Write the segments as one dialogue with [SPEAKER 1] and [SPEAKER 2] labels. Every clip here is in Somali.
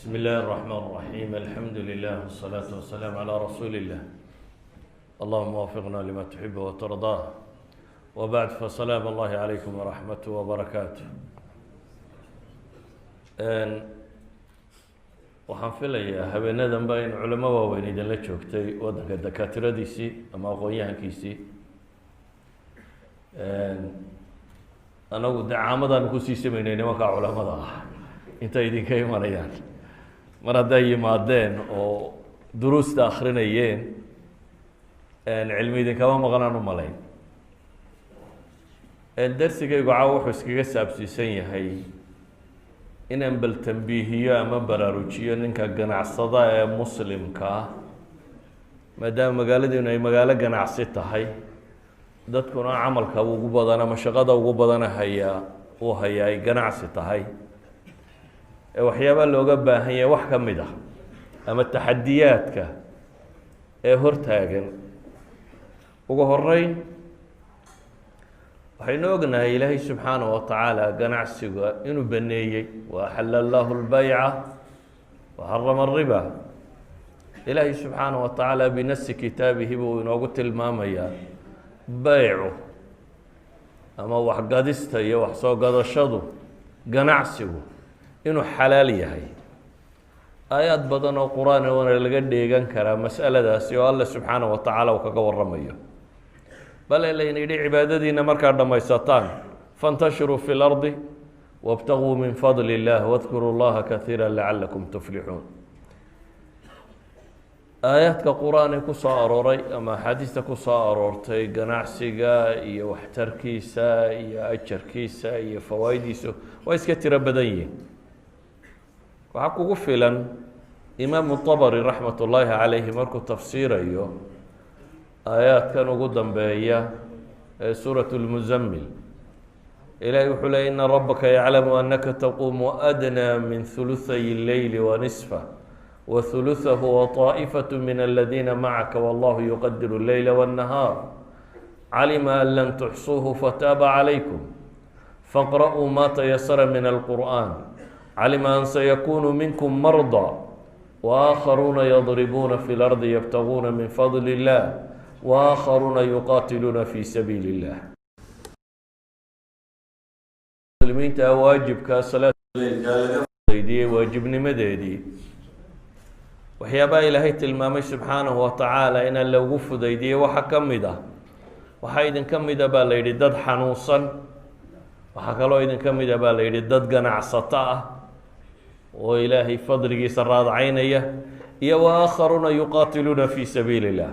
[SPEAKER 1] بسم الله الرحمن الرحيم الحمد لله والصلاة والسلام على رسول الله اللهم وفقنا لما تحب وترضاه وبعد فسلام الله عليكم ورحمته وبركاته waxaan filayaa habeenadan ba in culamo waaweyn idinla joogtay waddanka dakatiradiisii ama aqoon-yahankiisii anagu dacaamadan kusii samaynay nimanka culamada ah intay idinka imanayaan mar hadday yimaadeen oo duruusta akrinayeen cilmi idinkama maqnaan u malayn darsigaygu caawa wuxuu iskaga saabsiisan yahay inaan bal tambiihiyo ama baraarujiyo ninka ganacsada ee muslimka ah maadaama magaaladiinu ay magaalo ganacsi tahay dadkuna camalka ugu badan ama shaqada ugu badana uu hayaa ay ganacsi tahay ee waxyaabaa looga baahan yahay wax ka mid ah ama taxadiyaadka ee hortaagan ugu horeyn waxaynu ognahay ilaahay subxaanaه watacaala ganacsiga inuu baneeyey waaxala allahu اlbayca waxarama الriba ilaahay subxaanaه watacaala binasi kitaabihi buu inoogu tilmaamayaa beycu ama waxgadista iyo wax soo gadashadu ganacsigu inuu xalaal yahay aayaad badan oo qur-aan oona laga dheegan karaa mas'aladaasi oo alle subxaanaه watacaala uu kaga waramayo bale layna yidhi cibaadadiina markaad dhammaysataan faاntashiruu fi اlardi wاbtaguu min fadli اllah wadkuruu llaha kaiira lacalakum tuflixuun aayaadka qur-aan ee ku soo arooray ama axaadiista ku soo aroortay ganacsiga iyo waxtarkiisa iyo ajarkiisa iyo fawaa'idiisu waa iska tiro badan yihin waxaa kugu filan imaamu طabri raxmat ullaahi calayhi markuu tafsiirayo aayaadkan ugu dambeeya ee suuraة اlmuzammil ilahi wuxuu leey ina rabaka yaclamu anaka taquumu adnaa min ثuluثay اleyli wanisfa waثuluثahu waطaaئfaة min aladiina macaka wallahu yuqadiru اleyla wالnahaar calima an lan tuxsuuhu fataaba calaykum faqra'uu ma tayasara min alqur'an calima an sayakunu minkum marضى waakharuuna yadribuuna fi اlardi yabtaguuna min fadli اllah waakharuuna yuqaatiluuna fi sabiili اllah muslimiinta waajibkaa salaadleydiyey waajibnimadeedii waxyaabaha ilaahay tilmaamay subxaanahu watacaala inaan lagu fudaydiyey waxa ka mid ah waxaa idinka mida baa la yidhi dad xanuunsan waxaa kaloo idinka mida baa la yidhi dad ganacsato ah oo ilaahay fadligiisa raadcaynaya iyo waakharuuna yuqaatiluuna fi sabiili اllah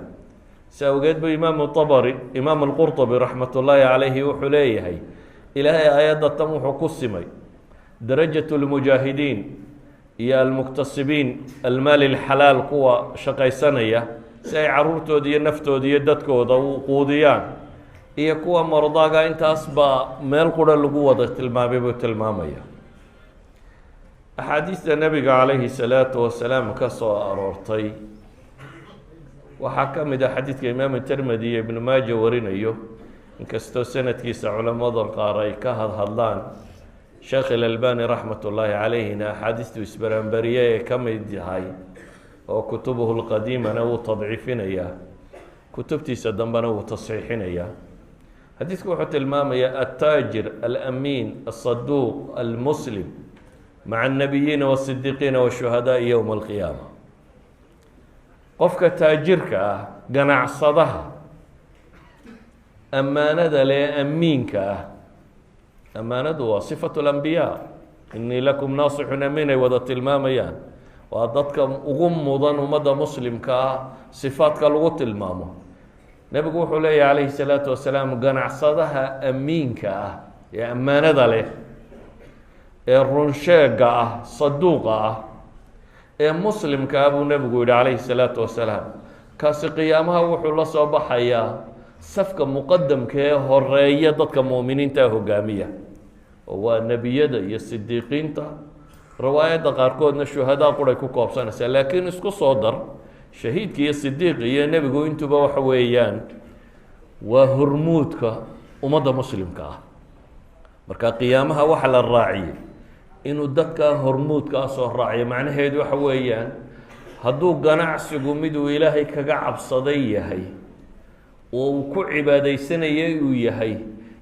[SPEAKER 1] si awgeed bu imaamu طabri imaam اlqurطbi raxmat ullaahi calayhi wuxuu leeyahay ilaahay aayadda tan wuxuu ku simay darajaة اlmujaahidiin iyo almuktasibiin almaali اlxalaal kuwa shaqaysanaya si ay caruurtooda iyo naftooda iyo dadkooda u quudiyaan iyo kuwa mardaaga intaas baa meel qura lagu wada tilmaamay buu tilmaamaya axaadiista nebiga calayhi الsalaatu wasalaam ka soo aroortay waxaa ka mid ah xadiidka imaamu termedi iyo ibnu maaja warinayo inkastoo sanadkiisa culamada qaar ay ka hadhadlaan sheekh ilalbani raxmat ullaahi calayhina axaadiistu isbaraanbariye ee ka mid yahay oo kutubuhu lqadiimana wuu tadciifinayaa kutubtiisa dambena wuu tasxiixinayaa xadiidku wuxuu tilmaamayaa altaajir alamiin alsaduuq almuslim maca annabiyiina waasidiiqiina washuhadaai yowma alqiyaama qofka taajirka ah ganacsadaha ammaanada le amiinka ah ammaanadu waa sifatu lambiyaa inii lakum naasixun amiin ay wada tilmaamayaan waa dadka ugu mudan ummadda muslimka ah sifaadka lagu tilmaamo nebigu wuxuu leeyahy calayhi salaatu wasalaam ganacsadaha amiinka ah ee ammaanada leh ee runsheega ah saduuqa ah ee muslimka ah buu nebigu yihi calayhi salaatu wasalaam kaasi qiyaamaha wuxuu la soo baxayaa safka muqadamka ee horeeya dadka mu'miniinta hogaamiya oo waa nebiyada iyo sidiiqiinta riwaayadda qaarkoodna shuhadaa quray ku koobsanaysaa laakiin isku soo dar shahiidka iyo sidiiq iyo nebigu intuba waxa weeyaan waa hormuudka ummadda muslimka ah marka qiyaamaha waxa la raaciyey inuu dadka hormuudkaa soo raaciyo macnaheedu waxa weeyaan hadduu ganacsigu miduu ilaahay kaga cabsaday yahay oo uu ku cibaadaysanayay uu yahay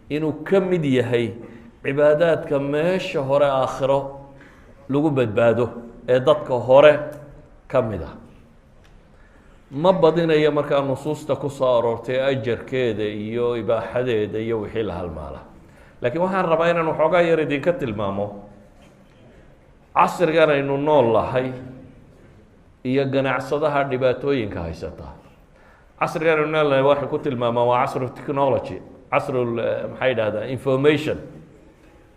[SPEAKER 1] inuu ka mid yahay cibaadaadka meesha hore aakhiro lagu badbaado ee dadka hore ka mid ah ma badinayo markaa nusuusta ku soo aroortay ajarkeeda iyo ibaaxadeeda iyo wixii la halmaala laakiin waxaan rabaa inaan waxoogaa yar idinka tilmaamo casrigan aynu nool lahay iyo ganacsadaha dhibaatooyinka haysata casrigan aynu nool lahay waxay ku tilmaamaan waa casru technology casru maxay yidhahdaa information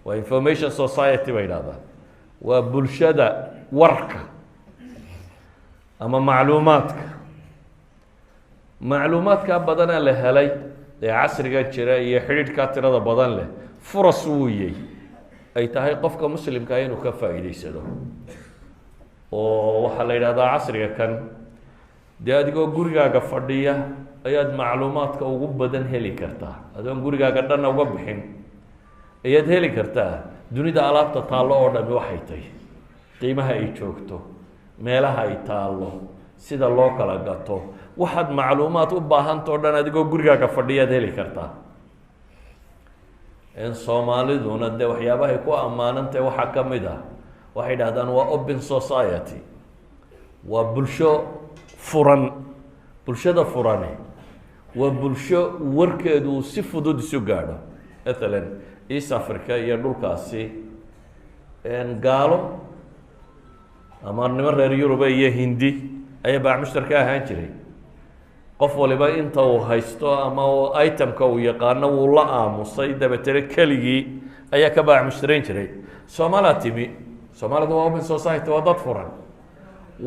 [SPEAKER 1] waa information society bay yidhahdaan waa bulshada warka ama macluumaadka badanaa la helay ee casriga jira iyo xidhiidhkaa tirada badan leh furas wuuyey ay tahay qofka muslimkaa inuu ka faa'iidaysado oo waxaa la yidhahdaa casriga kan dee adigoo gurigaaga fadhiya ayaad macluumaadka ugu badan heli kartaa adoon gurigaaga dhanna uga bixin ayaad heli kartaa dunida alaabta taallo oo dhami waxay tahy qiimaha ay joogto meelaha ay taallo sida loo kala gato waxaad macluumaad u baahanta o dhan adigoo gurigaaga fadhiyaad heli kartaa in soomaaliduna dee waxyaabahay ku ammaanantahy waxaa ka mid ah waxay dhahdaan waa open society waa bulsho furan bulshada furani waa bulsho warkeedu uu si fudud isu gaadho maalan east africa iyo dhulkaasi gaalo ama niman reer yuruba iyo hindi ayaa baacmushtar ka ahaan jiray qof waliba inta uu haysto ama itemka uu yaqaano wuu la aamusay dabeetana keligii ayaa ka baacmushtarayn jiray soomaalaa timi soomaalida waa open society waa dad furan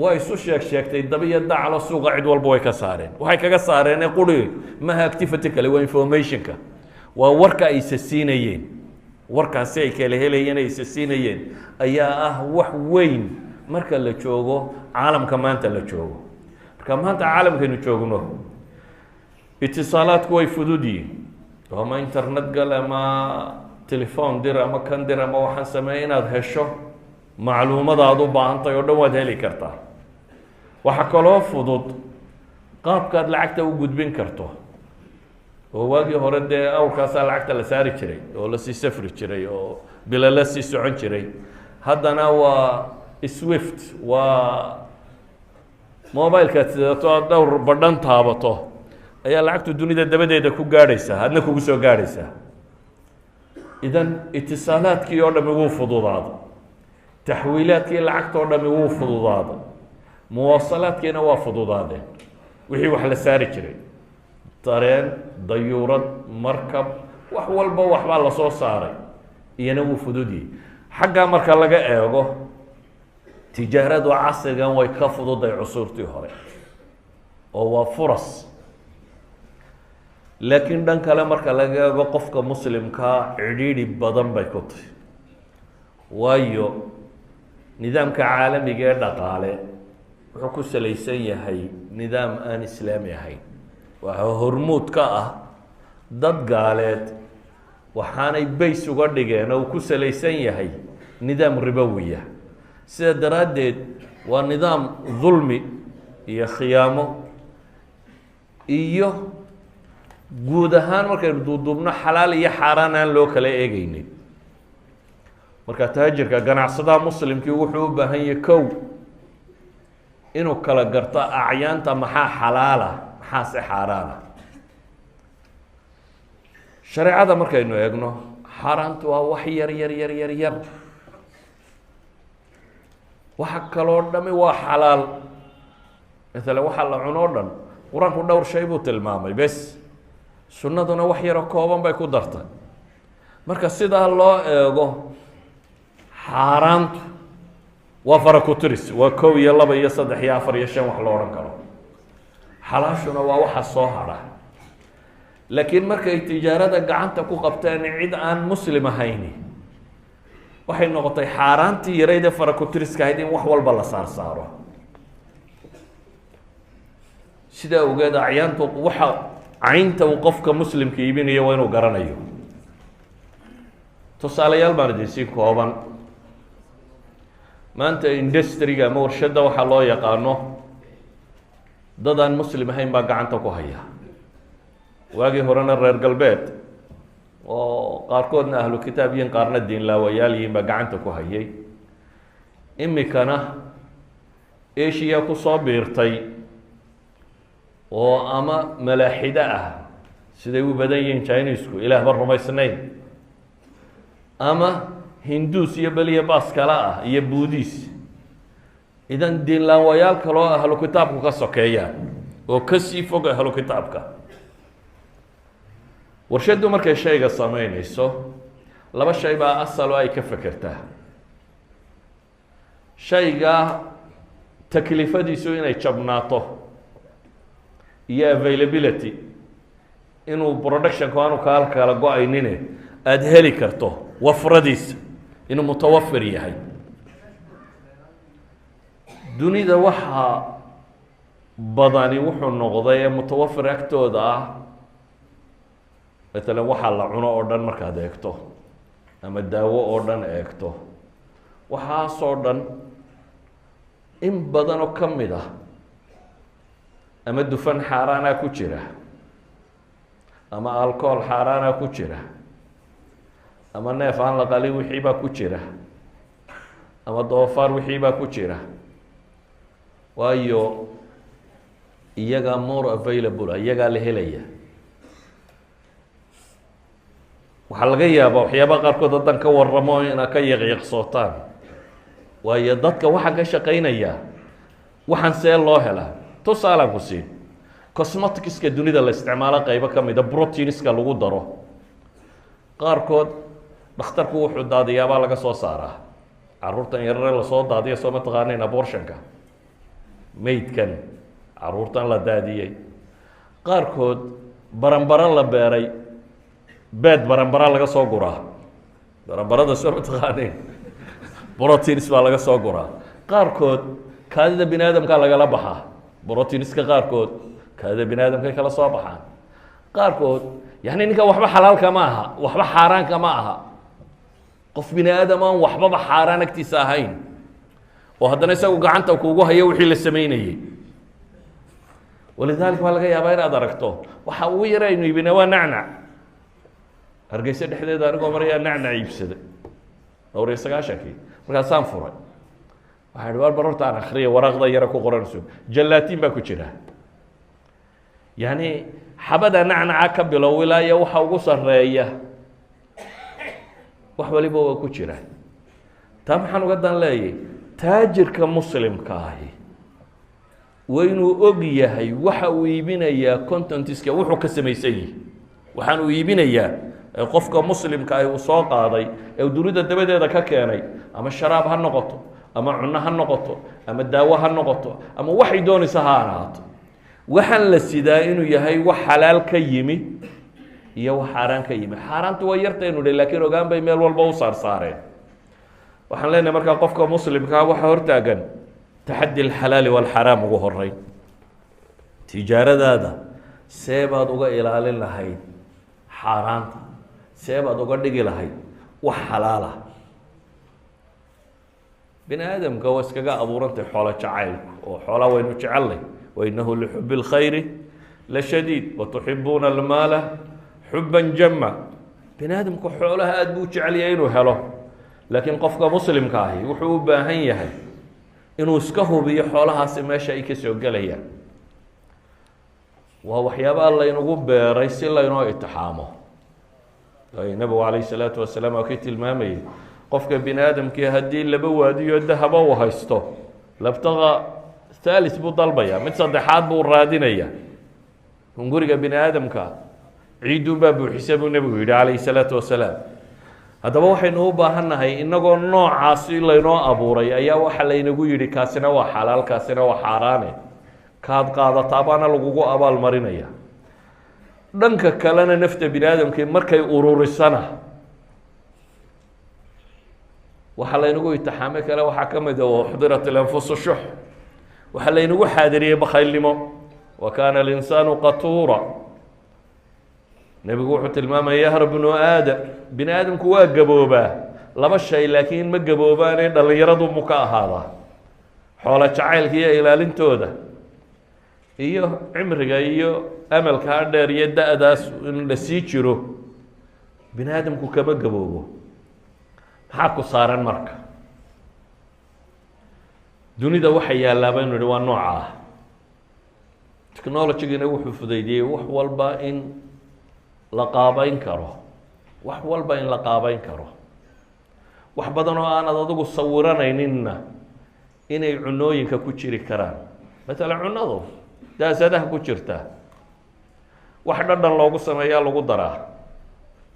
[SPEAKER 1] way isu sheegtay dabiya daclo suuqa cid walba way ka saareen waxay kaga saareen quri maha activity kale waa informationka waa warka ay isasiinayeen warkaasi ay kala helayeen ay isasiinayeen ayaa ah wax weyn marka la joogo caalamka maanta la joogo marka maanta caalamkaynu joogno itisaalaadku way fudud yihiin ama internet gal ama telefoon dir ama kan dir ama waxaan sameeyay inaad hesho macluumadaad u baahantahay oo dhan waad heli kartaa waxaa kaloo fudud qaabkaad lacagta u gudbin karto oo waagii hore dee awrkaasaa lacagta la saari jiray oo lasii safri jiray oo bila la sii socon jiray haddana waa swift waa mobilekaad sidato aad dhowr badhan taabato ayaa lacagtu dunida dabadeeda ku gaadhaysaa adna kugu soo gaadhaysaa idan itisaalaadkii oo dhami wuu fududaada taxwiilaadkii lacagta oo dhami wuu fududaada muwaasalaadkiina waa fududaadeen wixii wax la saari jiray dareen dayuurad markab wax walba waxbaa lasoo saaray iyana wuu fududyihi xaggaa marka laga eego tijaaradu casrigan way ka fududay cusuurtii hore oo waa furas laakiin dhan kale marka laga eego qofka muslimkaa cidhiidhi badan bay ku tahy waayo nidaamka caalamiga ee dhaqaale wuxuu ku salaysan yahay nidaam aan islaami ahayn waxaa hormuud ka ah dad gaaleed waxaanay bays uga dhigeen oo uu ku salaysan yahay nidaam ribowiya sida daraaddeed waa nidaam dulmi iyo khiyaamo iyo guud ahaan markaynu duuduubno xalaal iyo xaaraan aan loo kala eegeynin marka taajirka ganacsadaha muslimkii wuxuu u baahan yahay kow inuu kala garto acyaanta maxaa xalaala maxaase xaaraana shareecada markaynu eegno xaaraantu waa wax yar waxa kaloo dhami waa xalaal maalan waxa la cuno o dhan qur-aanku dhowr shay buu tilmaamay bes sunnaduna wax yaroo kooban bay ku dartay marka sidaa loo eego xaaraantu waa faraku-tiris waa 1 iyo 2 iyo 3 iyo 4 iyo 5 wax lo odhan karo xalaashuna waa waxa soo hadha laakiin markay tijaarada gacanta ku qabteen cid aan muslim ahayni waxay noqotay xaaraantii yareyd ee faraku-tiriska ahayd in wax walba la saaro sidaa ogeed acyaantu waxa caynta uu qofka muslimka iibinayo waa inuu garanayo tusaalayaal baan idin sii kooban maanta industry-ga ama warshadda waxaa loo yaqaano dad aan muslim ahayn baa gacanta ku haya. waagii horena reer galbeed oo qaarkoodna ahlu kitaab yihiin qaarna diinlaawayaal yihiin baa gacanta ku hayay. imikana Asia ku soo biirtay oo ama malaaxida ah siday u badan yihiin Chinesku ilaah ba rumaysnayn, ama Hindus iyo baliya baas kala ah iyo Buddhis. idan diinlaawayaal kaloo ahlu kitaabku ka sokeeyaan oo ka sii fog ahlu kitaabka. warshaddu markay shayga samaynayso laba shay baa asal oo ay ka fekertaa. shayga taklifadiisu inay jabnaato iyo availability, inuu productionku aanu kala go-aynine aada heli karto, wafradiisa inuu mutawafir yahay. dunida waxaa badani wuxuu noqday ee mutawafir agtooda ah matalan waxaa la cuno oo dhan markaad eegto ama daawo oo dhan eegto, waxaasoo dhan in badan oo ka mid ah ama dufan xaaraana ku jira, ama alcohol xaaraana ku jira, ama neef aan la qalin wixii baa ku jira, ama doofaar wixii baa ku jira. waayo iyagaa more available, iyagaa la helaya. waxaa laga yaabaa waxyaabaha qaarkood haddan ka waramo inaad ka yaqyaqsootaan, waayo dadka waxaa ka shaqaynaya waxaan see loo helaa. tusaalaan ku siin, cosmeticska dunida la isticmaalo qaybo ka mida proteinska lagu daro, qaarkood dhakhtarku wuxuu daadiyaabaa laga soo saaraa. caruurtan yarare lasoo daadiya soo mataqaanayn abortionka, maydkan caruurtan la daadiyey. qaarkood baranbaro la beeray, beed baranbara laga soo guraa. baranbarada soo mataqaanayn proteins baa laga soo guraa. qaarkood kaadida bini aadamkaa lagala baxaa, proteinska qaarkood kaadida bini aadamkay kala soo baxaan. qaarkood yani ninkan waxba xalaalka ma aha, waxba xaaraanka ma aha. qof bini aadam aan waxbaba xaaraan agtiisa ahayn oo haddana isagu gacanta kuugu hayo wixii la samaynayey. walidaalika waa laga yaabaa inaad aragto waxa ugu yara aynu iibina waa nacnac. hargeysa dhexdeeda anigoo marayaa nacnac iibsaday dhowr iyo 90kii, markaasaan furay. waxaa idhi war barorta aan akhriya waraaqda yara ku qoranayso jalaatiin baa ku jira. yani xabada nacnaca ka bilow ilaa iyo waxa ugu sarreeya wax waliba waa ku jira. taa maxaan uga dan leeyahay, taajirka muslimka ahi waa inuu og yahay waxa uu iibinayaa contentiska wuxuu ka samaysan yahay. waxaan uu iibinayaa qofka muslimka ahi uu soo qaaday ee dunida dabadeeda ka keenay, ama sharaab ha noqoto, ama cunno ha noqoto, ama daawo ha noqoto, ama waxay doonaysa ha ahaato. waxaan la sidaa inuu yahay wax xalaal ka yimi iyo wax xaaraan ka yimi. xaaraantu waa yartaynu dhe, laakiin ogaan bay meel walba u saarsaareen. waxaan leenahay markaa qofka muslimkaa waxa hortaagan taxaddi alxalaali walxaraam ugu horeyn. tijaaradaada see baad uga ilaalin lahayd xaaraanta, see baad uga dhigi lahayd wax xalaala. bini aadamka waa iskaga abuurantay xoolo jacaylku, oo xoolaa waynu jecelnay. wainahu lixubi اlkhayri la shadiid watuxibuuna almaala xuban jama. bini aadamku xoolaha aada buu jecelyahay inuu helo, laakiin qofka muslimka ahi wuxuu u baahan yahay inuu iska hubiyo xoolahaasi meesha ay ka soo gelayaan. waa waxyaaba laynagu beeray si laynoo itixaamo. nabigu calayh salaatu wasalaam waa kii tilmaamayay qofka bini aadamkii haddii laba waadiyo dahaba uu haysto, labtaqa thalis buu dalbaya, mid saddexaad buu raadinaya. hunguriga bini aadamka ciidunbaa buuxisa buu nebigu yidhi calayhi salaatu wasalaam. haddaba waxaynu u baahannahay inagoo noocaasi laynoo abuuray ayaa waxa laynagu yidhi kaasina waa xalaal, kaasina waa xaaraane, kaad qaadataa baana lagugu abaal marinaya. dhanka kalena nafta bini aadamkii markay ururisana waxaa laynagu itixaame kale waxaa ka mid a waxdirat ilanfusu shux. waxaa laynagu xaadiriyey bakhaylnimo. wa kaana alinsaanu qatuura. nebigu wuxuu tilmaamaya yahra bnu aadam, bini aadamku waa gaboobaa laba shay laakiin ma gaboobaane dhalinyaradu mu ka ahaadaa xoolo jacaylka iyo ilaalintooda iyo cimriga iyo amalkaa dheer iyo da-daas in la sii jiro bini aadamku kama gaboobo maxaa ku saaran marka dunida waxa yaallaa baynu idhi waa nooca ah technologygina wuxuu fudaydiyey wax walba in la qaabayn karo wax walba in la qaabayn karo wax badan oo aanad adigu sawiranayninna inay cunooyinka ku jiri karaan maalan cunadu daasadaha ku jirta wax dhadhan loogu sameeyaa lagu daraa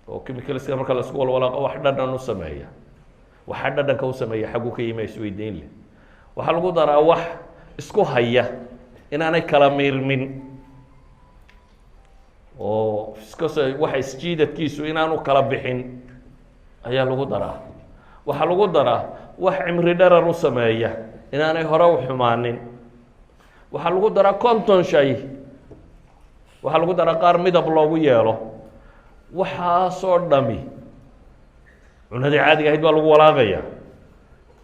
[SPEAKER 1] oo chemicalska marka la isku walwalaaqo wax dhadhan u sameeya waxa dhadhanka u sameeya xaggu ka yima isweydiin leh waxaa lagu daraa wax isku haya inaanay kala miirmin oo waxa isjiidadkiisu inaanu kala bixin ayaa lagu daraa waxaa lagu daraa wax cimri dharar u sameeya inaanay hore u xumaanin waxaa lagu daraa konton shay waxaa lagu daraa qaar midab loogu yeelo waxaasoo dhami cunadii caadiga ahayd baa lagu walaaqaya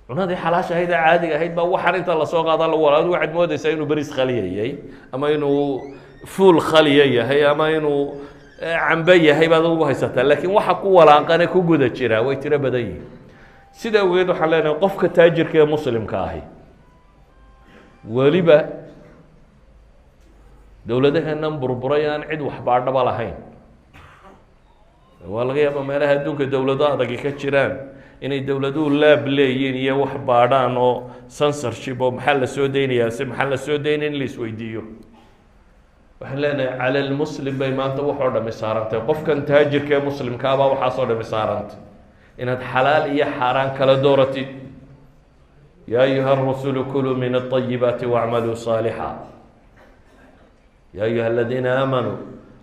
[SPEAKER 1] cunadii xalaasha ahayd ee caadiga ahayd baa waxaan inta lasoo qaada lagu walaaqay waxaad moodaysaa inuu beriis khaliya yahay ama inuu fuul khaliya yahay ama inuu cambe yahay baad ugu haysataa laakiin waxa ku walaaqane ku guda jira way tiro badan yihiin sida awgeed waxaan leenahay qofka taajirka ee muslimka ahi weliba dowladaheennan burburay aan cid waxbaadhaba lahayn waa laga yaaba meelaha adduunka dowlado adagi ka jiraan inay dowladuhu laab leeyiin iyo wax baadhaan oo censorship oo maxaa la soo deynayaa se maxaa la soo deynaya in la isweydiiyo waxaan leenahay cala lmuslim bay maanta waxoo dhami saarantay qofkan taajirka ee muslimkaabaa waxaasoo dhami saarantay inaad xalaal iyo xaaraan kala dooratid yaa ayuha arusulu kuluu min alayibaati wacmaluu saalixa yaa ayuha aladiina aamanuu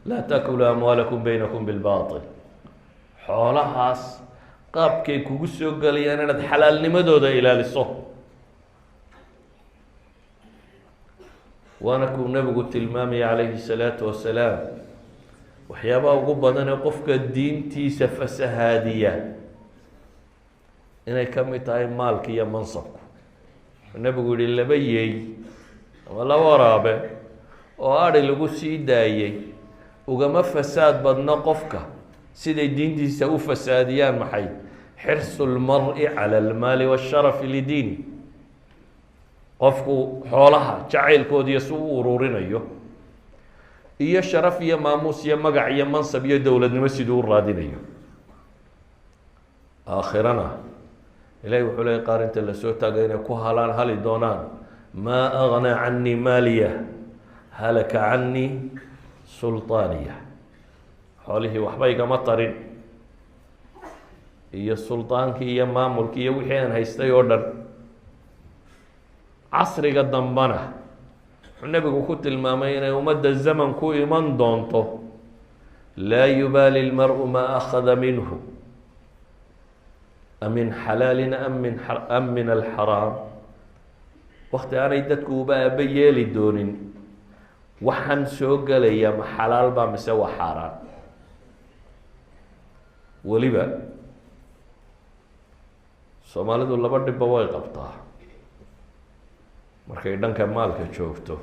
[SPEAKER 1] laa takuluu amwaalakum baynakum bilbaatil xoolahaas qaabkay kugu soo gelayaan inaad xalaalnimadooda ilaaliso waana kuu nebigu tilmaamaya calayhi الsalaatu wasalaam waxyaabaha ugu badan ee qofka diintiisa fasahaadiya inay ka mid tahay maalka iyo mansabku nebigu yihi laba yeey ama laba waraabe oo adhi lagu sii daayey ugama fasaad badno qofka siday diintiisa u fasaadiyaan maxay xirsu lmari cala almaali waasharafi lidiini qofku xoolaha jacaylkoodiiyo si u ururinayo iyo sharaf iyo maamuus iyo magac iyo mansab iyo dowladnimo siduu u raadinayo aakhirana ilahi wuxuu leeyay qaar inta lasoo taagay inay ku halaan hali doonaan maa agnaa canii maaliya halaka canii sulطaaniya xoolihii waxba igama tarin iyo sulطaankii iyo maamulkii iyo wixii aan haystay oo dhan casriga dambana wuxuu nebigu ku tilmaamay inay ummadda zaman ku iman doonto laa yubaali lmar'u maa akhada minhu amin xalaalin am min alxaraam wakti aanay dadku uba aaba yeeli doonin waxaan soo gelaya ma xalaal baa mise waa xaaraan weliba soomaalidu laba dhibba way qabtaa markay dhanka maalka joogto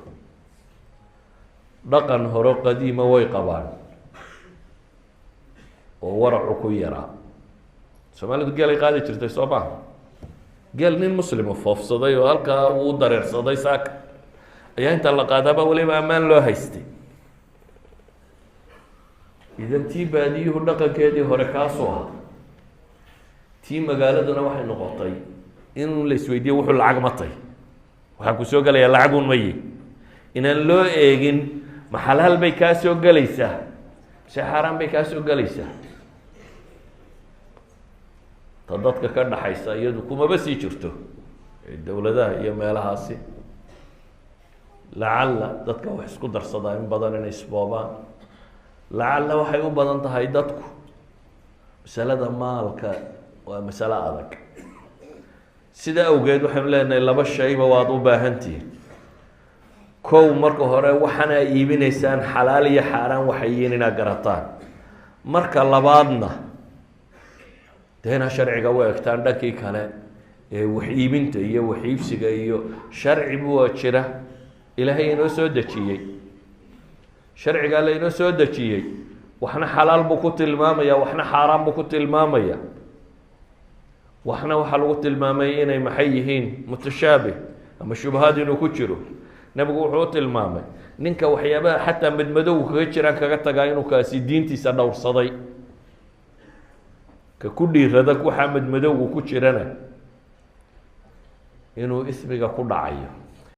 [SPEAKER 1] dhaqan hore qadiima way qabaan oo waracu ku yaraa soomaalidu geelay qaadi jirtay soo maha geel nin muslima foofsaday oo halkaa uu dareersaday saaka ayaa inta la qaadaaba weliba ammaan loo haystay idan tii baadiyuhu dhaqankeedii hore kaasuu aha tii magaaladuna waxay noqotay in la isweydiiyo wuxuu lacag matay waxaan ku soo gelayaa lacagun maye inaan loo eegin ma xalaal bay kaa soo gelaysaa mise xaaraan bay kaa soo gelaysaa ta dadka ka dhaxaysa iyadu kumaba sii jirto dowladaha iyo meelahaasi lacalla dadka wax isku darsadaa in badan inay isboobaan lacalla waxay u badan tahay dadku masalada maalka waa masalo adag sida awgeed waxaynu leenahay laba shayba waad u baahantihiin kow marka hore waxaana iibinaysaan xalaal iyo xaaraan waxay yihiin inaad garataan marka labaadna deena sharciga u egtaan dhankii kale ee wax iibinta iyo wax iibsiga iyo sharci buu jira ilaahay inoo soo dejiyey sharciga la inoo soo dejiyey waxna xalaal buu ku tilmaamaya waxna xaaraan buu ku tilmaamaya waxna waxa lagu tilmaamay inay maxay yihiin mutashaabih ama shubahaad inuu ku jiro nabigu wuxuu tilmaamay ninka waxyaabaha xataa madmadow kaga jiraan kaga tagaa inuu kaasi diintiisa dhowrsaday ka ku dhiirada waxa madmadowgu ku jirana inuu ismiga ku dhacayo